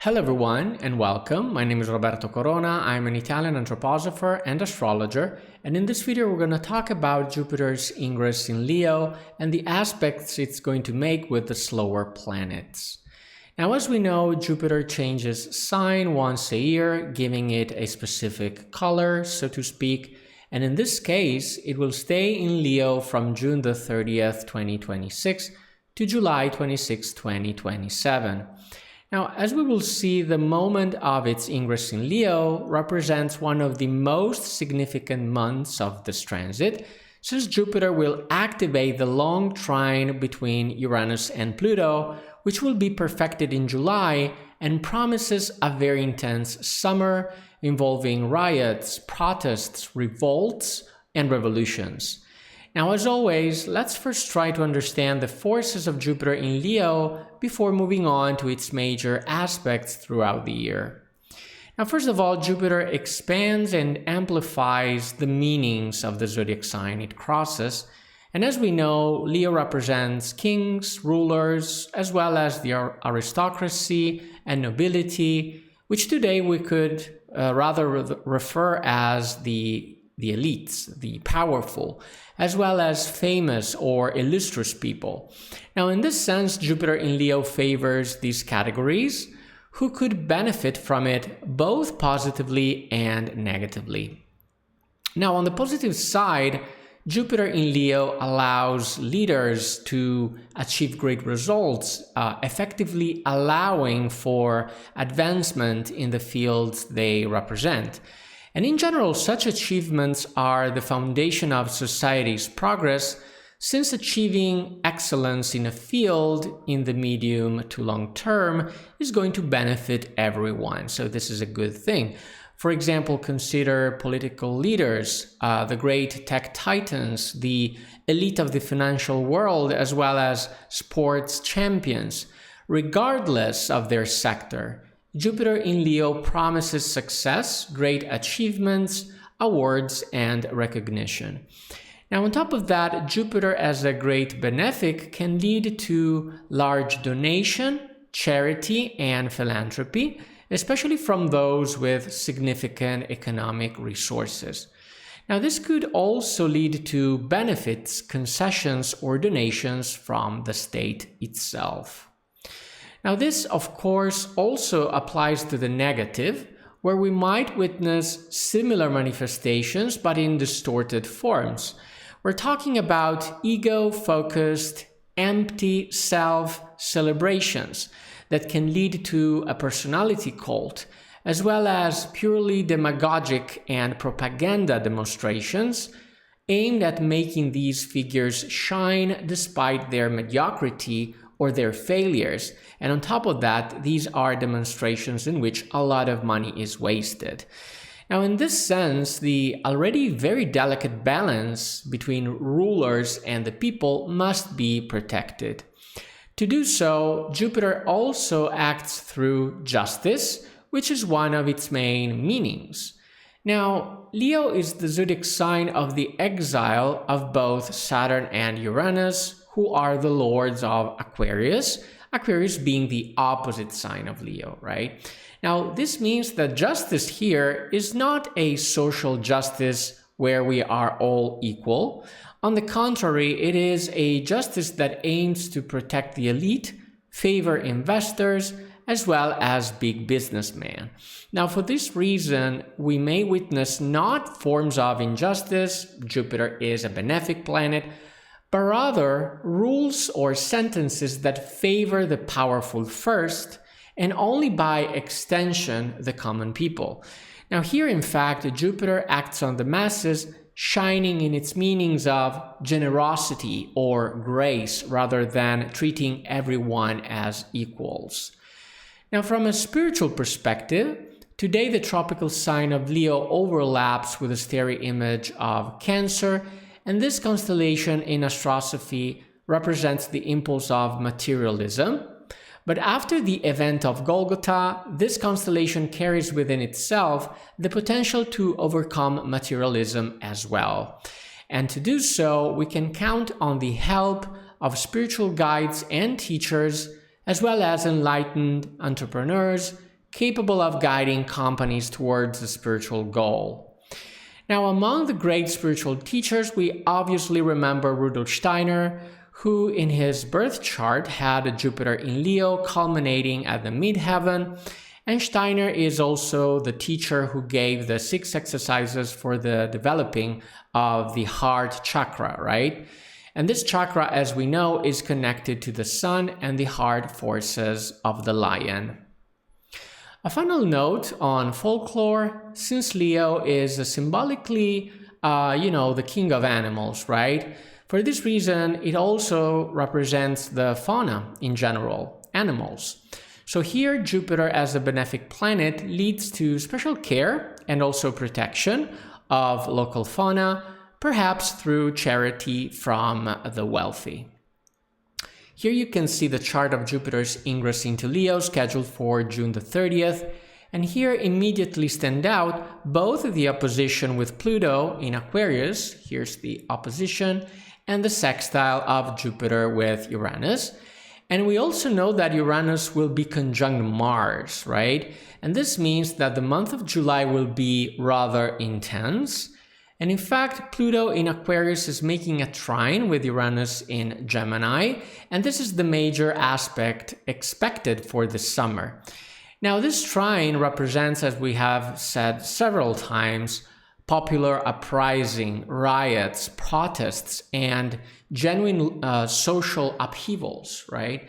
Hello everyone and welcome. My name is Roberto Corona. I'm an Italian anthroposopher and astrologer, and in this video we're going to talk about Jupiter's ingress in Leo and the aspects it's going to make with the slower planets. Now, as we know, Jupiter changes sign once a year, giving it a specific color, so to speak, and in this case it will stay in Leo from June the 30th, 2026 to July 26, 2027. Now, as we will see, the moment of its ingress in Leo represents one of the most significant months of this transit, since Jupiter will activate the long trine between Uranus and Pluto, which will be perfected in July and promises a very intense summer involving riots, protests, revolts, and revolutions. Now, as always, let's first try to understand the forces of Jupiter in Leo before moving on to its major aspects throughout the year. Now, first of all, Jupiter expands and amplifies the meanings of the zodiac sign it crosses. And as we know, Leo represents kings, rulers, as well as the aristocracy and nobility, which today we could rather refer as the elites, the powerful, as well as famous or illustrious people. Now, in this sense, Jupiter in Leo favors these categories who could benefit from it both positively and negatively. Now, on the positive side, Jupiter in Leo allows leaders to achieve great results, effectively allowing for advancement in the fields they represent. And in general, such achievements are the foundation of society's progress, since achieving excellence in a field in the medium to long term is going to benefit everyone. So this is a good thing. For example, consider political leaders, the great tech titans, the elite of the financial world, as well as sports champions. Regardless of their sector, Jupiter in Leo promises success, great achievements, awards, and recognition. Now, on top of that, Jupiter as a great benefic can lead to large donation, charity, and philanthropy, especially from those with significant economic resources. Now, this could also lead to benefits, concessions, or donations from the state itself. Now, this, of course, also applies to the negative, where we might witness similar manifestations, but in distorted forms. We're talking about ego-focused, empty self-celebrations that can lead to a personality cult, as well as purely demagogic and propaganda demonstrations aimed at making these figures shine despite their mediocrity or their failures. And on top of that, these are demonstrations in which a lot of money is wasted. Now, in this sense, the already very delicate balance between rulers and the people must be protected. To do so, Jupiter also acts through justice, which is one of its main meanings. Now, Leo is the zodiac sign of the exile of both Saturn and Uranus, who are the lords of Aquarius, Aquarius being the opposite sign of Leo, right? Now, this means that justice here is not a social justice where we are all equal. On the contrary, it is a justice that aims to protect the elite, favor investors, as well as big businessmen. Now, for this reason, we may witness not forms of injustice, Jupiter is a benefic planet, but rather rules or sentences that favor the powerful first, and only by extension the common people. Now here, in fact, Jupiter acts on the masses, shining in its meanings of generosity or grace, rather than treating everyone as equals. Now, from a spiritual perspective, today the tropical sign of Leo overlaps with the starry image of Cancer, and this constellation in astrosophy represents the impulse of materialism. But after the event of Golgotha, this constellation carries within itself the potential to overcome materialism as well. And to do so, we can count on the help of spiritual guides and teachers, as well as enlightened entrepreneurs, capable of guiding companies towards a spiritual goal. Now, among the great spiritual teachers, we obviously remember Rudolf Steiner, who in his birth chart had a Jupiter in Leo culminating at the midheaven. And Steiner is also the teacher who gave the 6 exercises for the developing of the heart chakra, right? And this chakra, as we know, is connected to the sun and the heart forces of the lion. A final note on folklore, since Leo is symbolically, the king of animals, right? For this reason, it also represents the fauna in general, animals. So here, Jupiter as a benefic planet leads to special care and also protection of local fauna, perhaps through charity from the wealthy. Here you can see the chart of Jupiter's ingress into Leo scheduled for June the 30th. And here immediately stand out both the opposition with Pluto in Aquarius, here's the opposition, and the sextile of Jupiter with Uranus. And we also know that Uranus will be conjunct Mars, right? And this means that the month of July will be rather intense. And in fact, Pluto in Aquarius is making a trine with Uranus in Gemini, and this is the major aspect expected for the summer. Now, this trine represents, as we have said several times, popular uprising, riots, protests, and genuine social upheavals, right?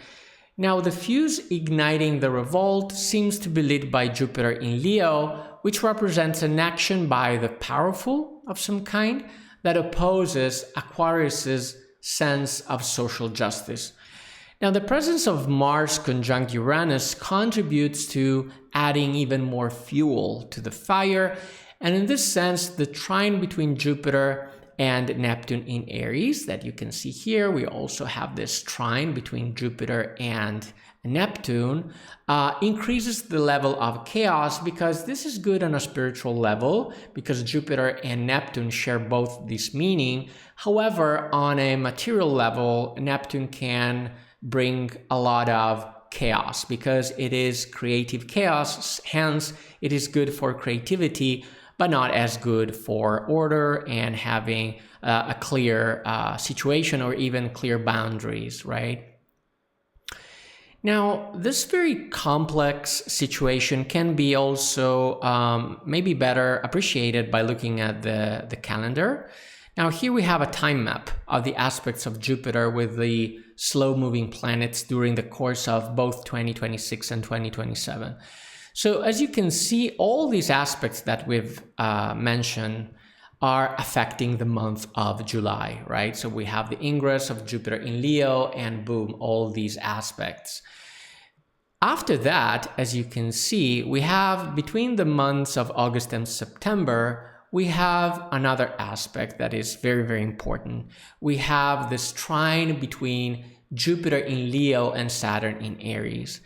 Now, the fuse igniting the revolt seems to be lit by Jupiter in Leo, which represents an action by the powerful of some kind that opposes Aquarius's sense of social justice. Now, the presence of Mars conjunct Uranus contributes to adding even more fuel to the fire, and in this sense, the trine between Jupiter and Neptune in Aries that you can see here, we also have this trine between Jupiter and Neptune, increases the level of chaos, because this is good on a spiritual level, because Jupiter and Neptune share both this meaning. However, on a material level, Neptune can bring a lot of chaos because it is creative chaos, hence it is good for creativity, but not as good for order and having a clear situation or even clear boundaries, right? Now, this very complex situation can be also maybe better appreciated by looking at the calendar. Now, here we have a time map of the aspects of Jupiter with the slow-moving planets during the course of both 2026 and 2027. So as you can see, all these aspects that we've mentioned are affecting the month of July, right? So we have the ingress of Jupiter in Leo and boom, all these aspects. After that, as you can see, we have between the months of August and September, we have another aspect that is very, very important. We have this trine between Jupiter in Leo and Saturn in Aries.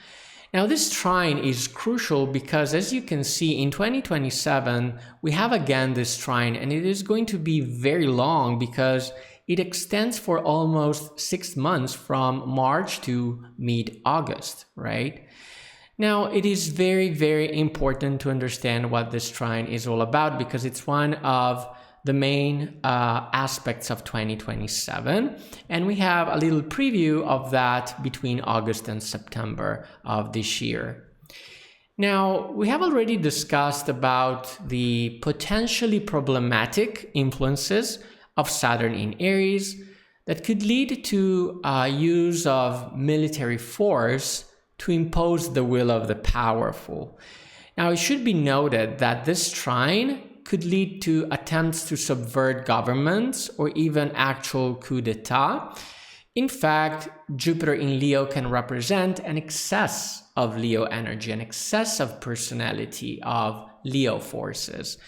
Now, this trine is crucial because, as you can see, in 2027, we have again this trine, and it is going to be very long because it extends for almost 6 months from March to mid-August, right? Now, it is very, very important to understand what this trine is all about because it's one of the main aspects of 2027, and we have a little preview of that between August and September of this year. Now, we have already discussed about the potentially problematic influences of Saturn in Aries that could lead to use of military force to impose the will of the powerful. Now, it should be noted that this trine could lead to attempts to subvert governments or even actual coup d'etat. In fact, Jupiter in Leo can represent an excess of Leo energy, an excess of personality of Leo forces,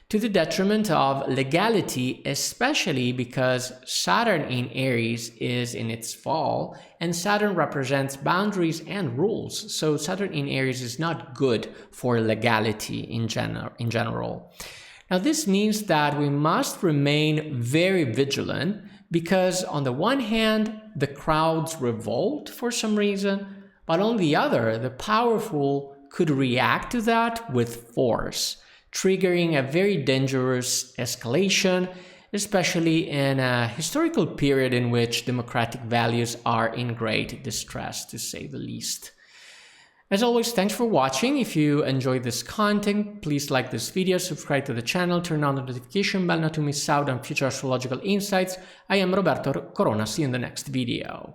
to the detriment of legality, especially because Saturn in Aries is in its fall, and Saturn represents boundaries and rules. So Saturn in Aries is not good for legality in general. Now, this means that we must remain very vigilant because, on the one hand, the crowds revolt for some reason, but on the other, the powerful could react to that with force, triggering a very dangerous escalation, especially in a historical period in which democratic values are in great distress, to say the least. As always, thanks for watching. If you enjoyed this content, please like this video, subscribe to the channel, turn on the notification bell not to miss out on future astrological insights. I am Roberto Corona. See you in the next video.